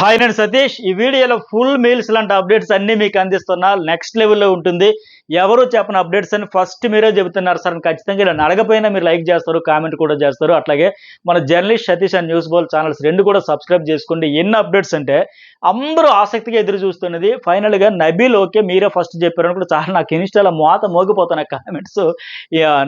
Hi నేను సతీష్. ఈ వీడియోలో ఫుల్ మీల్స్ లాంటి అప్డేట్స్ అన్నీ మీకు అందిస్తున్నా. నెక్స్ట్ లెవెల్లో ఉంటుంది. ఎవరు చెప్పని అప్డేట్స్ అని ఫస్ట్ మీరే చెబుతున్నారు సార్ అని ఖచ్చితంగా ఇలా అడగపోయినా మీరు లైక్ చేస్తారు, కామెంట్ కూడా చేస్తారు. అట్లాగే మన journalist Satish and news Bol channels రెండు కూడా సబ్స్క్రైబ్ చేసుకోండి. ఎన్ని అప్డేట్స్ అంటే అందరూ ఆసక్తిగా ఎదురు చూస్తున్నది ఫైనల్గా నబీల్ ఓకే, మీరే ఫస్ట్ చెప్పారు అని కూడా చాలా నాకు ఇన్స్టాలో మోత మోగిపోతున్న కామెంట్స్.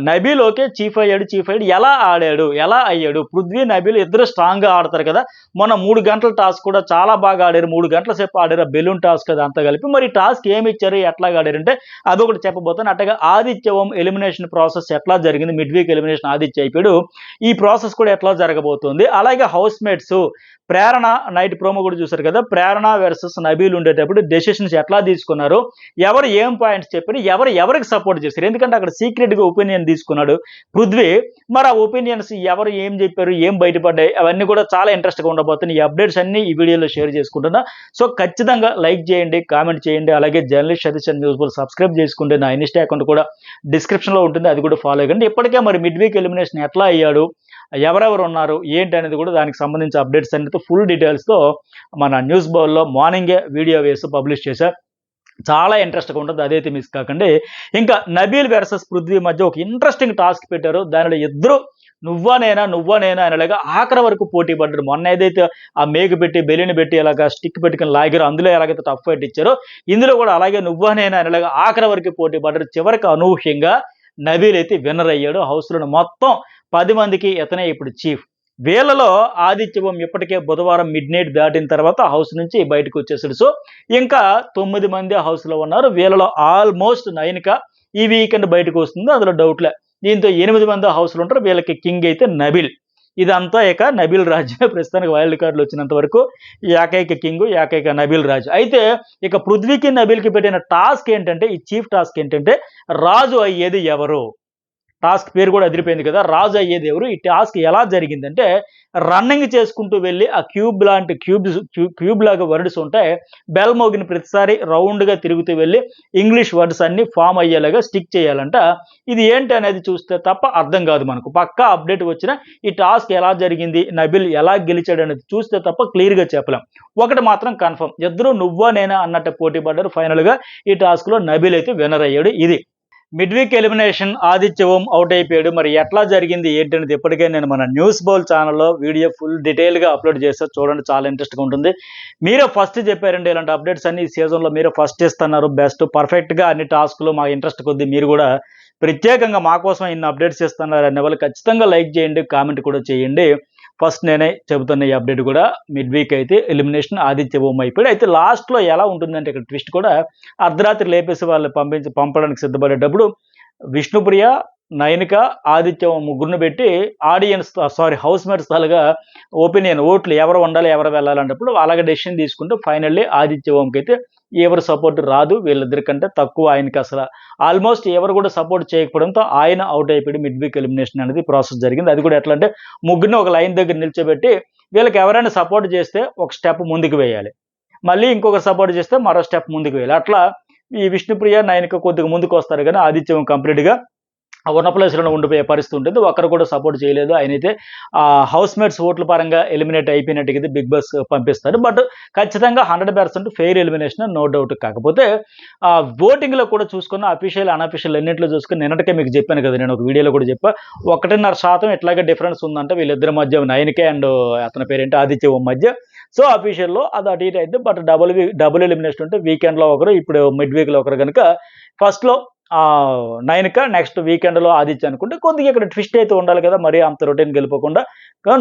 నబీల్ ఓకే చీఫ్ అయ్యాడు ఎలా ఆడాడు, ఎలా అయ్యాడు? పృథ్వీ నబీల్ ఇద్దరు స్ట్రాంగ్గా ఆడతారు కదా. మొన్న 3 గంటల టాస్క్ కూడా చాలా బాగా ఆడారు. 3 గంటల సేపు ఆడారు. బెలూన్ టాస్క్ అది అంతా కలిపి. మరి టాస్క్ ఏమి ఇచ్చారు, ఎట్లాగా ఆడారంటే అదొకటి చెప్పబోతాను. అట్టగా ఆదిత్య ఓం ఎలిమినేషన్ ప్రాసెస్ ఎట్లా జరిగింది, మిడ్ వీక్ ఎలిమినేషన్ ఆదిత్య అయిపోయాడు. ఈ ప్రాసెస్ కూడా ఎట్లా జరగబోతుంది. అలాగే హౌస్ మేట్స్ ప్రేరణ నైట్ ప్రోమో కూడా చూశారు కదా. ప్రేరణ వర్సెస్ నబీల్ ఉండేటప్పుడు డెసిషన్స్ ఎట్లా తీసుకున్నారు, ఎవరు ఏం పాయింట్స్ చెప్పారు, ఎవరికి సపోర్ట్ చేశారు. ఎందుకంటే అక్కడ సీక్రెట్గా ఒపీనియన్ తీసుకున్నాడు పృథ్వీ. మరి ఆ ఒపీనియన్స్ ఎవరు ఏం చెప్పారు, ఏం బయటపడ్డాయి, అవన్నీ కూడా చాలా ఇంట్రెస్ట్గా ఉండబోతున్నాయి. ఈ అప్డేట్స్ అన్ని ఈ వీడియోలో షేర్ చేసుకుంటున్నా. సో ఖచ్చితంగా లైక్ చేయండి, కామెంట్ చేయండి. అలాగే journalist Satish and news Bol subscribe చేసుకుంటే నా ఇన్స్టా అకౌంట్ కూడా డిస్క్రిప్షన్లో ఉంటుంది, అది కూడా ఫాలో అవ్వండి. ఇప్పటికే మరి మిడ్ వీక్ ఎలిమినేషన్ ఎట్లా అయ్యాడు, ఎవరెవరు ఉన్నారు ఏంటి అనేది కూడా దానికి సంబంధించి అప్డేట్స్ అన్నిటితో ఫుల్ డీటెయిల్స్తో మన న్యూస్ బౌల్లో మార్నింగే వీడియో వేసి పబ్లిష్ చేశారు. చాలా ఇంట్రెస్ట్గా ఉంటుంది, అదైతే మిస్ కాకండి. ఇంకా నబీల్ వర్సెస్ పృథ్వీ మధ్య ఒక ఇంట్రెస్టింగ్ టాస్క్ పెట్టారు. దానిలో ఇద్దరు నువ్వా నేనా అనేలాగా ఆఖరి వరకు పోటీ పడ్డారు. మొన్న ఏదైతే ఆ మేకు పెట్టి బెలిని పెట్టి ఇలాగా స్టిక్ పెట్టుకుని లాగారో అందులో ఎలాగైతే టఫ్ ఫైట్ ఇచ్చారో ఇందులో కూడా అలాగే నువ్వా నేనా అనేలాగా ఆఖరి వరకు పోటీ పడ్డారు. చివరికి అనూహ్యంగా నబీల్ అయితే విన్నర్ అయ్యాడు. హౌస్లో మొత్తం 10 మందికి ఇతనే ఇప్పుడు చీఫ్. వీళ్ళలో ఆదిత్యవం ఇప్పటికే బుధవారం మిడ్ నైట్ దాటిన తర్వాత హౌస్ నుంచి బయటకు వచ్చేసాడు. సో ఇంకా 9 మంది హౌస్లో ఉన్నారు. వీళ్ళలో ఆల్మోస్ట్ 9 ఈ వీకెండ్ బయటకు వస్తుంది, అందులో డౌట్లే. దీంతో 8 మంది హౌస్లో ఉంటారు. వీళ్ళకి కింగ్ అయితే నబీల్. ఇదంతా ఇక నబీల్ రాజే. ప్రస్తుతానికి వైల్డ్ కార్డులు వచ్చినంత వరకు ఏకైక కింగ్, ఏకైక నబీల్ రాజు. అయితే ఇక పృథ్వీకి నబీల్కి పెట్టిన టాస్క్ ఏంటంటే, ఈ చీఫ్ టాస్క్ ఏంటంటే రాజు అయ్యేది ఎవరు. టాస్క్ పేరు కూడా అదిరిపోయింది కదా, రాజు అయ్యేది ఎవరు. ఈ టాస్క్ ఎలా జరిగిందంటే రన్నింగ్ చేసుకుంటూ వెళ్ళి ఆ క్యూబ్ లాగా వర్డ్స్ ఉంటాయి, బెల్ మోగిన ప్రతిసారి రౌండ్గా తిరుగుతూ వెళ్ళి ఇంగ్లీష్ వర్డ్స్ అన్ని ఫామ్ అయ్యేలాగా స్టిక్ చేయాలంట. ఇది ఏంటి అనేది చూస్తే తప్ప అర్థం కాదు మనకు. పక్కా అప్డేట్ వచ్చిన ఈ టాస్క్ ఎలా జరిగింది, నబీల్ ఎలా గెలిచాడు అనేది చూస్తే తప్ప క్లియర్గా చెప్పలేం. ఒకటి మాత్రం కన్ఫర్మ్, ఇద్దరు నువ్వా నేనా అన్నట్టు పోటీ పడ్డారు. ఫైనల్గా ఈ టాస్క్లో నబీల్ అయితే విన్నర్ అయ్యాడు. ఇది మిడ్ వీక్ ఎలిమినేషన్. ఆదిత్య ఓం అవుట్ అయిపోయాడు. మరి ఎట్లా జరిగింది ఏంటనేది ఇప్పటికే నేను మన న్యూస్ బౌల్ ఛానల్లో వీడియో ఫుల్ డీటెయిల్గా అప్లోడ్ చేస్తే చూడండి, చాలా ఇంట్రెస్ట్గా ఉంటుంది. మీరే ఫస్ట్ చెప్పారండి ఇలాంటి అప్డేట్స్ అన్ని ఈ సీజన్లో మీరే ఫస్ట్ ఇస్తున్నారు. బెస్ట్ పర్ఫెక్ట్గా అన్ని టాస్క్లు మా ఇంట్రెస్ట్ కొద్దీ మీరు కూడా ప్రత్యేకంగా మా కోసం ఇన్ని అప్డేట్స్ ఇస్తున్నారు అనే వాళ్ళు ఖచ్చితంగా లైక్ చేయండి, కామెంట్ కూడా చేయండి. ఫస్ట్ నేనే చెబుతున్న ఈ అప్డేట్ కూడా మిడ్ వీక్ అయితే ఎలిమినేషన్ ఆదిత్య ఓం అయిపోయాడు. అయితే లాస్ట్లో ఎలా ఉంటుందంటే ఇక్కడ ట్విస్ట్ కూడా అర్ధరాత్రి లేపేసి వాళ్ళు పంపడానికి సిద్ధపడేటప్పుడు విష్ణుప్రియ, నయనిక, ఆదిత్య ముగ్గురిని పెట్టి హౌస్ మేట్స్ తాలుగా ఓట్లు ఎవరు ఉండాలి ఎవరు వెళ్ళాలన్నప్పుడు అలాగే డెసిషన్ తీసుకుంటూ ఫైనల్లీ ఆదిత్య ఓంకి అయితే ఎవరు సపోర్ట్ రాదు. వీళ్ళిద్దరికంటే తక్కువ ఆయనకి అసలు ఆల్మోస్ట్ ఎవరు కూడా సపోర్ట్ చేయకపోవడంతో ఆయన అవుట్ అయిపోయి మిడ్ వీక్ ఎలిమినేషన్ అనేది ప్రాసెస్ జరిగింది. అది కూడా ఎట్లా అంటే ముగ్గురిని ఒక లైన్ దగ్గర నిల్చోబెట్టి వీళ్ళకి ఎవరైనా సపోర్ట్ చేస్తే ఒక స్టెప్ ముందుకు వేయాలి, మళ్ళీ ఇంకొకరు సపోర్ట్ చేస్తే మరో స్టెప్ ముందుకు వేయాలి. అట్లా ఈ విష్ణుప్రియ నయనిక కొద్దిగా ముందుకు వస్తారు కానీ ఆదిత్యం కంప్లీట్గా ఉన్న ప్లేస్లో ఉండిపోయే పరిస్థితి ఉంటుంది. ఒకరు కూడా సపోర్ట్ చేయలేదు. ఆయనైతే హౌస్ మేట్స్ ఓట్ల పరంగా ఎలిమినేట్ అయిపోయినట్టుగా బిగ్ బాస్ పంపిస్తారు. బట్ ఖచ్చితంగా 100% ఫెయిర్ ఎలిమినేషన్, నో డౌట్. కాకపోతే ఓటింగ్లో కూడా చూసుకున్న అఫీషియల్ అనఫీషియల్ ఎన్నింటిలో చూసుకుని నిన్నటికే మీకు చెప్పాను కదా, నేను ఒక వీడియోలో కూడా చెప్పా 1.5% ఇట్లాగే డిఫరెన్స్ ఉందంటే వీళ్ళిద్దరి మధ్య, నయనికే అండ్ అతని పేరేంటి ఆదిత్య ఓం మధ్య. సో అఫీషియల్లో అది అటు ఇటు అయితే, బట్ డబుల్ ఎలిమినేషన్ ఉంటే వీకెండ్లో ఒకరు, ఇప్పుడు మిడ్ వీక్లో ఒకరు కనుక ఫస్ట్లో 9 నెక్స్ట్ వీకెండ్లో ఆదిత్య అనుకుంటే కొద్దిగా ఇక్కడ ట్విస్ట్ అయితే ఉండాలి కదా, మరీ అంత రొటీన్ గెలిపోకుండా.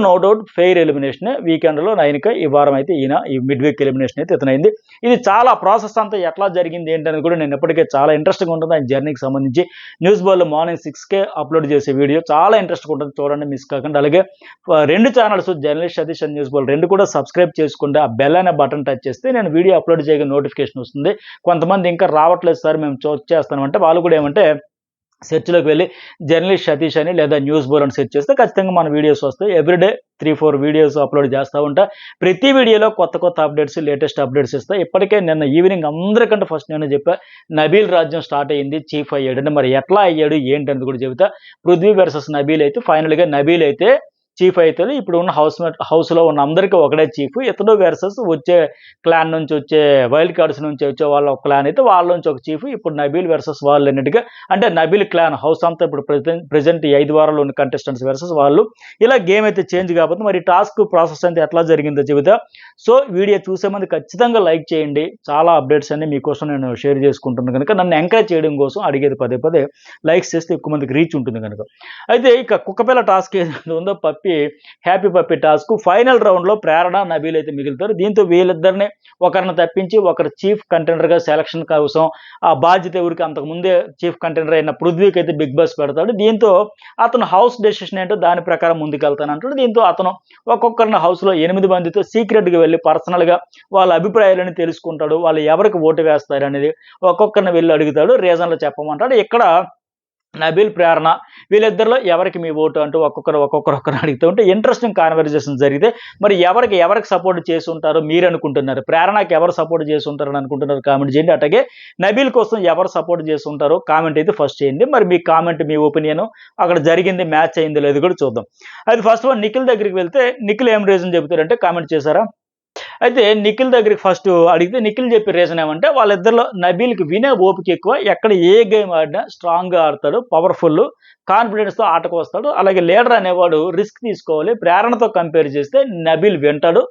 No doubt fair elimination. వీకెండ్లో 9 ఈ వారం అయితే ఈయన ఈ మిడ్ వీక్ ఎలిమినేషన్ అయితే ఇతనైంది. ఇది చాలా ప్రాసెస్ అంతా ఎట్లా జరిగింది ఏంటనేది కూడా నేను ఎప్పటికే చాలా ఇంట్రెస్ట్గా ఉంటుంది. ఆయన జర్నీకి సంబంధించి న్యూస్ బోల్లో మార్నింగ్ 6కే అప్లోడ్ చేసే వీడియో చాలా ఇంట్రెస్ట్గా ఉంటుంది, చూడండి, మిస్ కాకుండా. అలాగే 2 channels journalist Satish and news Bol రెండు కూడా సబ్స్క్రైబ్ చేసుకుంటే ఆ బెల్ అనే బటన్ టచ్ చేస్తే నేను వీడియో అప్లోడ్ చేయగా నోటిఫికేషన్ వస్తుంది. కొంతమంది ఇంకా రావట్లేదు సార్ మేము చేస్తామంటే వాళ్ళు కూడా ఏమంటే సెర్చ్లోకి వెళ్ళి జర్నలిస్ట్ సతీష్ అని లేదా న్యూస్ బోల్ అని సెర్చ్ చేస్తే ఖచ్చితంగా మన వీడియోస్ వస్తాయి. ఎవ్రీడే 3-4 వీడియోస్ అప్లోడ్ చేస్తూ ఉంటా. ప్రతి వీడియోలో కొత్త అప్డేట్స్, లేటెస్ట్ అప్డేట్స్ ఇస్తాయి. ఇప్పటికే నిన్న ఈవినింగ్ అందరికంటే ఫస్ట్ నేను చెప్పా నబీల్ రాజ్యం స్టార్ట్ అయ్యింది, చీఫ్ అయ్యాడు. మరి ఎట్లా అయ్యాడు ఏంటనేది కూడా చెబుతా. పృథ్వీ వర్సెస్ నబీల్ అయితే ఫైనల్గా నబీల్ అయితే చీఫ్ అవుతాడు. ఇప్పుడు ఉన్న హౌస్లో ఉన్న అందరికీ ఒకడే చీఫ్. ఇతడు వర్సెస్ వచ్చే క్లాన్ నుంచి వచ్చే వైల్డ్ కార్డ్స్ నుంచి వచ్చే వాళ్ళ ఒక క్లాన్ అయితే వాళ్ళ నుంచి ఒక చీఫ్. ఇప్పుడు నబీల్ వర్సెస్ వాళ్ళు అన్నట్టుగా, అంటే నబీల్ క్లాన్ హౌస్ అంతా ఇప్పుడు ప్రెజెంట్ ఈ 5 వారాల్లో ఉన్న కంటెస్టెంట్స్ వర్సెస్ వాళ్ళు. ఇలా గేమ్ అయితే చేంజ్ కాబట్టి మరి టాస్క్ ప్రాసెస్ అంతా ఎట్లా జరిగిందో చెబుతా. సో వీడియో చూసే ముందు ఖచ్చితంగా లైక్ చేయండి. చాలా అప్డేట్స్ అన్ని మీకోసం నేను షేర్ చేసుకుంటున్నాను కనుక, నన్ను ఎంకరేజ్ చేయడం కోసం అడిగేది పదే పదే. లైక్స్ చేస్తే ఎక్కువ మందికి రీచ్ ఉంటుంది కనుక. అయితే ఇక కుక్కపిల్ల టాస్క్ ఏదైతే ఉందో హ్యాపీ పప్పి టాస్క్ ఫైనల్ రౌండ్లో ప్రేరణ, నబీల్ అయితే మిగులుతారు. దీంతో వీళ్ళిద్దరిని ఒకరిని తప్పించి ఒకరు చీఫ్ కంటెండర్గా సెలక్షన్ కోసం ఆ బాధ్యత ఎవరికి, అంతకుముందే చీఫ్ కంటెండర్ అయిన పృథ్వీకి అయితే బిగ్ బాస్ పెడతాడు. దీంతో అతను హౌస్ డెసిషన్ ఏంటో దాని ప్రకారం ముందుకెళ్తానంటాడు. దీంతో అతను ఒక్కొక్కరిని హౌస్లో 8 మందితో సీక్రెట్గా వెళ్ళి పర్సనల్గా వాళ్ళ అభిప్రాయాలను తెలుసుకుంటాడు. వాళ్ళు ఎవరికి ఓటు వేస్తారు అనేది ఒక్కొక్కరిని వెళ్ళి అడుగుతాడు, రీజన్లు చెప్పమంటాడు. ఇక్కడ నబీల్, ప్రేరణ వీళ్ళిద్దరిలో ఎవరికి మీ ఓటు అంటూ ఒక్కొక్కరు అడుగుతూ ఉంటే ఇంట్రెస్టింగ్ కాన్వర్జేషన్ జరిగితే మరి ఎవరికి సపోర్ట్ చేసి ఉంటారో మీరు అనుకుంటున్నారు? ప్రేరణకి ఎవరు సపోర్ట్ చేసి ఉంటారని అనుకుంటున్నారు? కామెంట్ చేయండి. అట్లాగే నబీల్ కోసం ఎవరు సపోర్ట్ చేసి ఉంటారో కామెంట్ అయితే ఫస్ట్ చేయండి. మరి మీ కామెంట్, మీ ఒపీనియన్, అక్కడ జరిగింది మ్యాచ్ అయిందో లేదు కూడా చూద్దాం. అది ఫస్ట్ వన్ నిఖిల్ దగ్గరికి వెళ్తే నిఖిల్ ఏం రీజన్ చెబుతారంటే కామెంట్ చేశారా? అయితే నిఖిల్ దగ్గరికి ఫస్ట్ అడిగితే నిఖిల్ చెప్పే రీజన్ ఏమంటే వాళ్ళిద్దరిలో నబీల్కి వినే ఓపిక ఎక్కువ. ఎక్కడ ఏ గేమ్ ఆడినా స్ట్రాంగ్గా ఆడతాడు, పవర్ఫుల్, కాన్ఫిడెన్స్తో ఆటకు వస్తాడు. అలాగే లీడర్ అనేవాడు రిస్క్ తీసుకోవాలి. ప్రేరణతో కంపేర్ చేస్తే నబీల్ వింటాడు.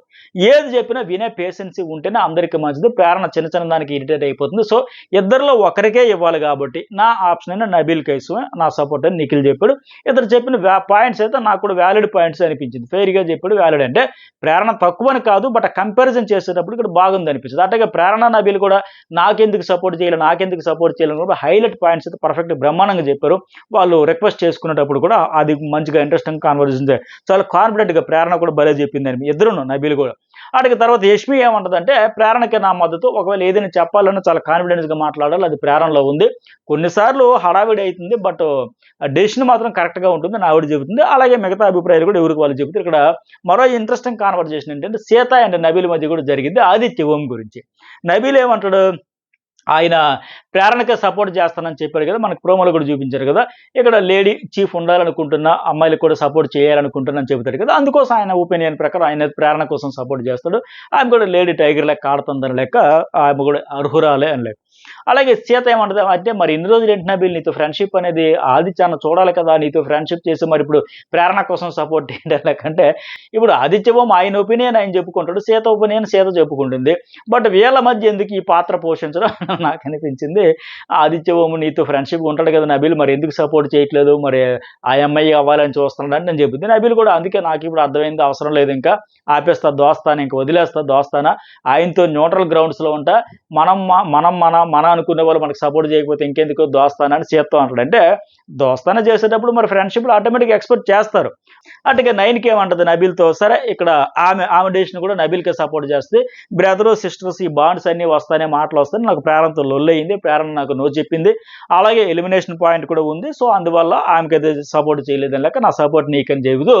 ఏది చెప్పినా వినే పేషెన్సీ ఉంటేనే అందరికీ మంచిది. ప్రేరణ చిన్న దానికి ఇరిటేట్ అయిపోతుంది. సో ఇద్దరిలో ఒకరికే ఇవ్వాలి కాబట్టి నా ఆప్షన్ అయినా నబీల్ కేసుమే నా సపోర్ట్ అని నిఖిల్ చెప్పాడు. ఇతను చెప్పిన పాయింట్స్ అయితే నాకు కూడా వ్యాలిడ్ పాయింట్స్ అనిపించింది. ఫెయిర్గా చెప్పాడు. వ్యాలిడ్ అంటే ప్రేరణ తక్కువని కాదు, బట్ కంపారిజన్ చేసేటప్పుడు ఇక్కడ బాగుంది అనిపించింది. అట్లాగే ప్రేరణ, నబీల్ కూడా నాకెందుకు సపోర్ట్ చేయాలని కూడా హైలైట్ పాయింట్స్ అయితే పర్ఫెక్ట్ బ్రహ్మాండంగా చెప్పారు. వాళ్ళు రిక్వెస్ట్ చేసుకునేటప్పుడు కూడా అది మంచిగా ఇంట్రెస్టింగ్ కాన్వర్జేషన్ చాలా కాన్ఫిడెంట్గా ప్రేరణ కూడా భలే చెప్పింది అని ఇద్దరును, నబీల్ కూడా. అడిగిన తర్వాత యష్మి ఏమంటదంటే ప్రేరణకి నా మద్దతు, ఒకవేళ ఏదైనా చెప్పాలన్నా చాలా కాన్ఫిడెన్స్గా మాట్లాడాలి, అది ప్రేరణలో ఉంది. కొన్నిసార్లు హడావిడి అవుతుంది, బట్ డెసిషన్ మాత్రం కరెక్ట్గా ఉంటుంది అని ఆవిడ చెబుతుంది. అలాగే మిగతా అభిప్రాయాలు కూడా ఎవరికి వాళ్ళు చెబుతారు. ఇక్కడ మరో ఇంట్రెస్టింగ్ కాన్వర్జేషన్ ఏంటంటే సీత అండ్ నబీల్ మధ్య కూడా జరిగింది ఆదిత్య ఓం గురించి. నబీల్ ఏమంటాడు, ఆయన ప్రేరణకే సపోర్ట్ చేస్తానని చెప్పారు కదా, మనకు ప్రోమోలో కూడా చూపించారు కదా. ఇక్కడ లేడీ చీఫ్ ఉండాలనుకుంటున్నా, అమ్మాయిలకు కూడా సపోర్ట్ చేయాలనుకుంటున్నా అని చెబుతారు కదా. అందుకోసం ఆయన ఒపీనియన్ ప్రకారం ఆయన ప్రేరణ కోసం సపోర్ట్ చేస్తాడు. ఆమె కూడా లేడీ టైగర్ లెక్క ఆడుతుందని లెక్క, ఆమె కూడా అర్హురాలే అని లెక్క. అలాగే సీత ఏమంటది అంటే మరి ఇన్ని రోజులు ఏంటి నబీల్ నీతో ఫ్రెండ్షిప్ అనేది ఆదిత్య చూడాలి కదా, నీతో ఫ్రెండ్షిప్ చేసి మరి ఇప్పుడు ప్రేరణ కోసం సపోర్ట్ ఏంటి లేకంటే, ఇప్పుడు ఆదిత్యవం ఆయన ఒపీనియన్ ఆయన చెప్పుకుంటాడు, సీత ఒపీనియన్ సీత చెప్పుకుంటుంది. బట్ వీళ్ళ మధ్య ఎందుకు ఈ పాత్ర పోషించడం నాకు అనిపించింది. ఆదిత్యవం నీతో ఫ్రెండ్షిప్ ఉంటాడు కదా నబీల్, మరి ఎందుకు సపోర్ట్ చేయట్లేదు, మరి ఆ అమ్మాయి అవ్వాలని చూస్తున్నాడని నేను చెప్పింది. నబీల్ కూడా అందుకే నాకు ఇప్పుడు అర్థమైంది, అవసరం లేదు, ఇంకా ఆపేస్తా, దోస్తాను, ఇంకా వదిలేస్తా, దోస్తానా ఆయనతో న్యూట్రల్ గ్రౌండ్స్లో ఉంటా, మనం అనుకునే వాళ్ళు మనకు సపోర్ట్ చేయకపోతే ఇంకెందుకు దోస్తానా అని సీతతో అంటాడు. అంటే దోస్తానా చేసేటప్పుడు మరి ఫ్రెండ్షిప్లో ఆటోమేటిక్గా ఎక్స్పెక్ట్ చేస్తారు. అటుగా 9కి ఏమంటది నబీల్తో, సరే ఇక్కడ ఆమె డెసిషన్ కూడా నబీల్కే సపోర్ట్ చేస్తే, బ్రదరు సిస్టర్స్ ఈ బాండ్స్ అన్నీ వస్తానే, మాటలు వస్తాయి, నాకు ప్రేరణతో లొల్లయింది, ప్రేరణ నాకు నో చెప్పింది, అలాగే ఎలిమినేషన్ పాయింట్ కూడా ఉంది, సో అందువల్ల ఆమెకి అయితే సపోర్ట్ చేయలేదని లెక్క నా సపోర్ట్ నీకని చెబుతూ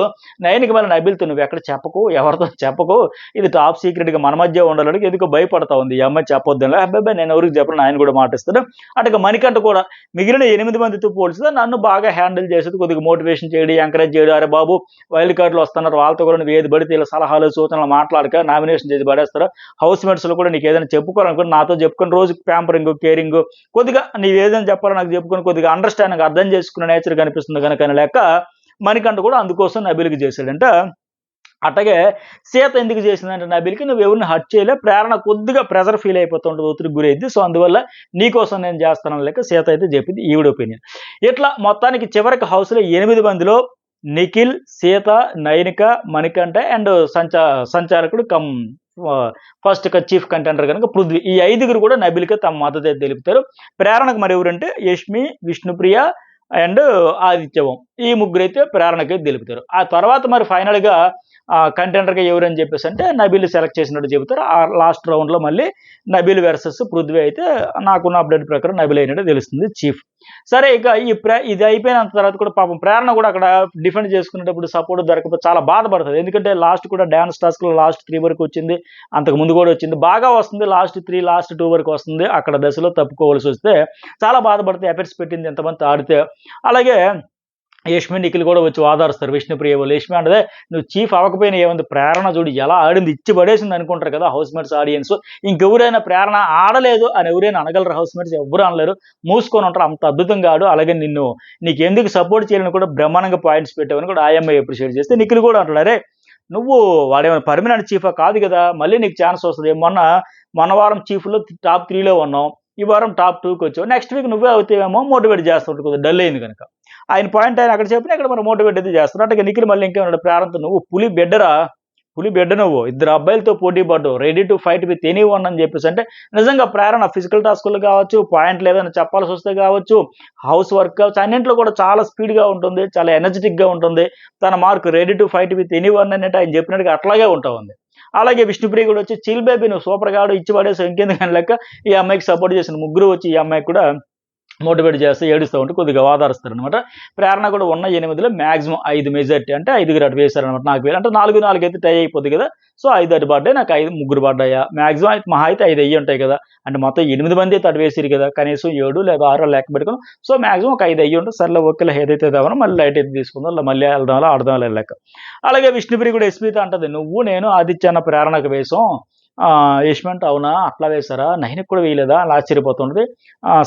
9కి మళ్ళీ నబీల్తో నువ్వు ఎక్కడ చెప్పకు, ఎవరితో చెప్పకు, ఇది టాప్ సీక్రెట్గా మన మధ్య ఉండాలని ఎందుకో భయపడతా ఉంది ఈ అమ్మాయి చెప్పొద్దని. అబ్బాయి నేను ఎవరికి చెప్పను, ఆయన కూడా మాటిస్తాడు. అటుగా మణికంఠ కూడా మిగిలిన 8 మందితో పోల్చితే నన్ను బాగా హ్యాండిల్ చేసేది, కొద్దిగా మోటివేషన్ చేయడం, ఎంకరేజ్ చేయడం, అరే బాబు వైల్డ్ కార్డులు వస్తున్నారు, వాళ్ళతో కూడా నువ్వు ఏది పడితే ఇలా సలహాలు సూచనలు మాట్లాడక నామినేషన్ చేసి పడేస్తారు, హౌస్ మేట్స్లో కూడా నీకు ఏదైనా చెప్పుకోవాలనుకుని నాతో చెప్పుకొని రోజు ప్యాంపరింగ్, కేరింగ్, కొద్దిగా నీవు ఏదైనా చెప్పాలో నాకు చెప్పుకొని కొద్దిగా అండర్స్టాండింగ్, అర్థం చేసుకునే నేచర్ కనిపిస్తుంది కనుక లెక్క మణికంఠ కూడా అందుకోసం నబీల్కి చేశాడంట. అట్లాగే సీత ఎందుకు చేసిందంటే నబీల్కి నువ్వు ఎవరిని హర్ట్ చేయలే, ప్రేరణ కొద్దిగా ప్రెజర్ ఫీల్ అయిపోతుంటుంది, ఒత్తిడికి గురైద్ది, సో అందువల్ల నీకోసం నేను చేస్తానని లెక్క సీత అయితే చెప్పింది, ఈవిడ ఒపీనియన్. ఇట్లా మొత్తానికి చివరికి హౌస్లో 8 మందిలో నిఖిల్, సీత, నైనిక, మణికంఠ అండ్ సంచారకుడు ఫస్ట్ చీఫ్ కంటెండర్ కనుక పృథ్వీ, ఈ 5గురు కూడా నబీల్కే తమ మద్దతు తెలుపుతారు. ప్రేరణకు మరి ఎవరంటే యష్మి, విష్ణుప్రియ అండ్ ఆదిత్యవం, ఈ ముగ్గురు అయితే ప్రేరణకి తెలుపుతారు. ఆ తర్వాత మరి ఫైనల్గా కంటెండర్గా ఎవరని చెప్పేసి అంటే నబీల్ సెలెక్ట్ చేసినట్టు చెబుతారు. ఆ లాస్ట్ రౌండ్లో మళ్ళీ నబీల్ వర్సెస్ పృథ్వీ అయితే నాకున్న అప్డేట్ ప్రకారం నబీల్ అయినట్టు తెలుస్తుంది చీఫ్. సరే ఇక ఇది అయిపోయిన తర్వాత కూడా పాపం ప్రేరణ కూడా అక్కడ డిఫెండ్ చేసుకునేటప్పుడు సపోర్ట్ దొరకపోతే చాలా బాధపడుతుంది. ఎందుకంటే లాస్ట్ కూడా డాన్స్ టాస్క్లో లాస్ట్ 3 వరకు వచ్చింది, అంతకు ముందు కూడా వచ్చింది, బాగా వస్తుంది, లాస్ట్ 3, లాస్ట్ 2 వరకు వస్తుంది, అక్కడ దశలో తప్పుకోవాల్సి వస్తే చాలా బాధపడితే ఎఫర్ట్స్ పెట్టింది ఎంతమంది ఆడితే. అలాగే యష్మి నిఖిల్ కూడా వచ్చి వాదారుస్తారు విష్ణుప్రియ వాళ్ళు. యష్మి అంటే నువ్వు చీఫ్ అవ్వకపోయినా ఏముంది, ప్రేరణ చూడు ఎలా ఆడింది, ఇచ్చి పడేసింది అనుకుంటారు కదా హౌస్ మేట్స్ ఆడియన్స్. ఇంకెవరైనా ప్రేరణ ఆడలేదు అని ఎవరైనా అనగలరు హౌస్ మేట్స్? ఎవరు అనలేరు, మూసుకొని ఉంటారు. అంత అద్భుతంగా ఆడు. అలాగే నీకు ఎందుకు సపోర్ట్ చేయాలని కూడా బ్రహ్మాండంగా పాయింట్స్ పెట్టావని కూడా ఆయమ్మ అప్రిషియేట్ చేస్తే నిఖిల్ కూడా అంటాడు, అరే నువ్వు వాడేమైనా పర్మనెంట్ చీఫా కాదు కదా, మళ్ళీ నీకు ఛాన్స్ వస్తుంది. మొన్న వారం చీఫ్లో టాప్ 3లో ఉన్నావు, ఈ వారం టాప్ 2కి వచ్చావు, నెక్స్ట్ వీక్ నువ్వే అవుతావేమో మోటివేట్ చేస్తుంటే కొద్దిగా డల్ అయింది కనుక. ఆయన పాయింట్ ఆయన అక్కడ చెప్పినా ఇక్కడ మనం మోటివేట్ అయితే చేస్తున్నారు. అంటే నిఖిల్ మళ్ళీ ఇంకేమన్నాడు, ప్రారంభం నువ్వు పులి బిడ్డ నువ్వు, ఇద్దరు అబ్బాయిలతో పోటీ పడ్డావు, ready to fight with any one అని చెప్పేసి. అంటే నిజంగా ప్రేరణ ఫిజికల్ టాస్కులు కావచ్చు, పాయింట్ లేదని చెప్పాల్సి వస్తే కావచ్చు, హౌస్ వర్క్ కావచ్చు, అన్నింటిలో కూడా చాలా స్పీడ్గా ఉంటుంది, చాలా ఎనర్జెటిక్గా ఉంటుంది. తన mark ready to fight with any one అనేది ఆయన చెప్పినట్టుగా అట్లాగే ఉంటా ఉంది. అలాగే విష్ణుప్రియ కూడా వచ్చి చిల్ బేబీ నువ్వు సూపర్ గాడు, ఇచ్చి పడేసావు, ఇంకెందుకని లెక్క ఈ అమ్మాయికి సపోర్ట్ చేసిన ముగ్గురు వచ్చి ఈ అమ్మాయికి కూడా మోటివేట్ చేస్తే ఏడుస్తూ ఉంటే కొద్దిగా వాదారుస్తారు అనమాట. ప్రేరణ కూడా ఉన్న 8లో మ్యాక్సిమం 5 మెజార్టీ, అంటే 5 అటు వేశారనమాట. నాకు వేలు అంటే 4 అయితే టై అయిపోద్ది కదా. సో 5 అటు పడ్డాయి, నాకు 3 పడ్డాయా, మ్యాక్సిమం మహా అయితే 5 అయ్యి ఉంటాయి కదా. అంటే మొత్తం 8 మంది అయితే అటు వేసారు కదా, కనీసం 7 లేదా 6 లెక్క పెట్టుకుని. సో మ్యాక్సిమం ఒక 5 అయ్యి ఉంటుంది. సర్లే ఓకేలా ఏదైతే దావనో మళ్ళీ లైట్ అయితే తీసుకుందాం, మళ్ళీ వెళ్దాం ఆడదాం లెక్క. అలాగే విష్ణుప్రియ కూడా ఎస్పీతో అంటది, నువ్వు నేను ఆదిత్య అన్న ప్రేరణకు వేసాం, యష్మి అంటే అవునా అట్లా వేశారా, నైన్కి కూడా వేయలేదా అని ఆశ్చర్యపోతుంటది.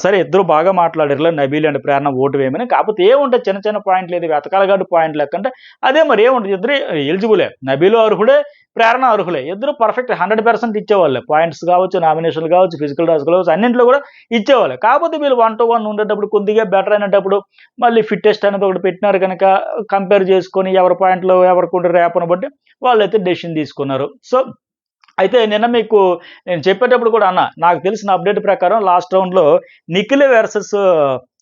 సరే ఇద్దరు బాగా మాట్లాడారు నబీల్ అండ్ ప్రేరణ ఓటు వేయమని. కాకపోతే ఏముంటుంది చిన్న చిన్న పాయింట్ లేదు, వెతకాలగాడు పాయింట్ లెక్క అంటే అదే మరి ఏముంటుంది, ఇద్దరు ఎలిజిబులే, నబీలు అర్హుడే, ప్రేరణ అర్హులే, ఇద్దరు పర్ఫెక్ట్ 100% ఇచ్చేవాళ్ళే. పాయింట్స్ కావచ్చు, నామినేషన్లు కావచ్చు, ఫిజికల్ టాస్క్ కావచ్చు, అన్నింటిలో కూడా ఇచ్చేవాళ్ళే. కాకపోతే వీళ్ళు 1 to 1 ఉండేటప్పుడు కొద్దిగా బెటర్ అయినప్పుడు మళ్ళీ ఫిట్టెస్ట్ అనేది ఒకటి పెట్టినారు కనుక కంపేర్ చేసుకొని ఎవరి పాయింట్లో ఎవరికి ఉండే రేపను బట్టి వాళ్ళైతే డెసిషన్ తీసుకున్నారు. సో అయితే నిన్న మీకు నేను చెప్పేటప్పుడు కూడా అన్నా, నాకు తెలిసిన అప్డేట్ ప్రకారం లాస్ట్ రౌండ్‌లో నిఖిల్ వర్సెస్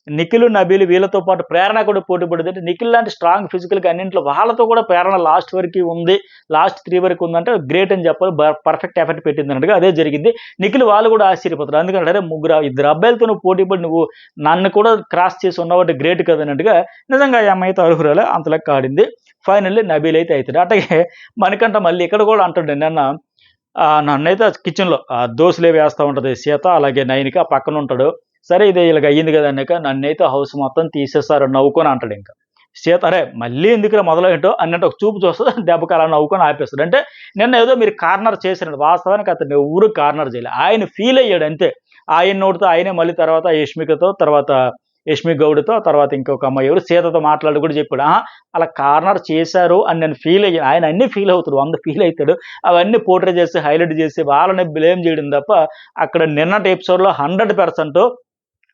నిఖిల్, నబీల్ వీళ్ళతో పాటు ప్రేరణ కూడా పోటీ పడింది. అంటే నిఖిల్ లాంటి స్ట్రాంగ్ ఫిజికల్‌గా అన్నింట్లో వాళ్ళతో కూడా ప్రేరణ లాస్ట్ వరకు ఉంది. లాస్ట్ 3 వరకు ఉందంటే గ్రేట్ అని చెప్పాలి. పర్ఫెక్ట్ ఎఫర్ట్ పెట్టిందన్నట్టుగా అదే జరిగింది. నిఖిల్ వాళ్ళు కూడా ఆశ్చర్యపోతారు. ఎందుకంటే అరే ఇద్దరు అబ్బాయిలతో నువ్వు పోటీ పడి నువ్వు నన్ను కూడా క్రాస్ చేసి ఉన్నావంటే గ్రేట్ కదా అన్నట్టుగా నిజంగా ఈ అమ్మాయి అయితే అర్హురాలే, అంత లెక్క ఆడింది. ఫైనల్లీ నబీల్ అయితే అవుతాడు. అట్లాగే మణికంఠ మళ్ళీ ఇక్కడ కూడా అంటాడు నిన్న నన్నైతే కిచెన్‌లో దోసలే వేస్తా ఉంటది సీత, అలాగే నయనిక పక్కన ఉంటాడు. సరే ఇది ఇలాగ అయ్యింది కదా అన్నాక నన్నైతే హౌస్ మొత్తం తీసేస్తారు నవ్వుకొని అంటాడు ఇంకా. సీత అరే మళ్ళీ ఎందుకురా మొదలెంటో అన్నట్టు ఒక చూపు చూస్తది, దెబ్బకి అలా నవ్వుకొని ఆపేస్తాడు. అంటే నిన్న ఏదో మీరు కార్నర్ చేసినట్టు, వాస్తవానికి అతను ఎవరు కార్నర్ చేయలే, ఆయన ఫీల్ అయ్యాడు అంతే. ఆయన నోటితో ఆయనే మళ్ళీ తర్వాత యష్మికతో, తర్వాత యష్మి గౌడ్‌తో, తర్వాత ఇంకొక అమ్మాయి ఎవరు సీతతో మాట్లాడి కూడా చెప్పాడు. అలా కార్నర్ చేశారు అని నేను ఫీల్ అయ్యాను. ఆయన అన్నీ ఫీల్ అవుతాడు, 100 ఫీల్ అవుతాడు. అవన్నీ పోర్ట్రే చేసి హైలైట్ చేసి వాళ్ళని బ్లేమ్ చేయడం తప్ప అక్కడ నిన్నటి ఎపిసోడ్‌లో 100%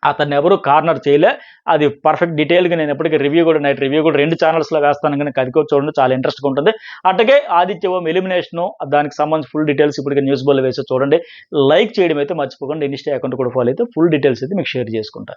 అతన్ని ఎవరు కార్నర్ చేయలే. అది పర్ఫెక్ట్ డీటెయిల్‌గా నేను ఎప్పటికీ నైట్ రివ్యూ కూడా 2 ఛానల్స్‌లో వేస్తాను కనుక అది కూడా చూడండి, చాలా ఇంట్రెస్ట్‌గా ఉంటుంది. అట్లాగే ఆదిత్య ఓం ఎలిమినేషను దానికి సంబంధించి ఫుల్ డీటెయిల్స్ ఇప్పటికే న్యూస్ బోర్డ్‌లో వేసి చూడండి. లైక్ చేయడం అయితే మర్చిపోకండి. ఇన్‌స్టా అకౌంట్ కూడా ఫాలో అయితే ఫుల్ డీటెయిల్స్ అయితే మీకు షేర్ చేసుకుంటా.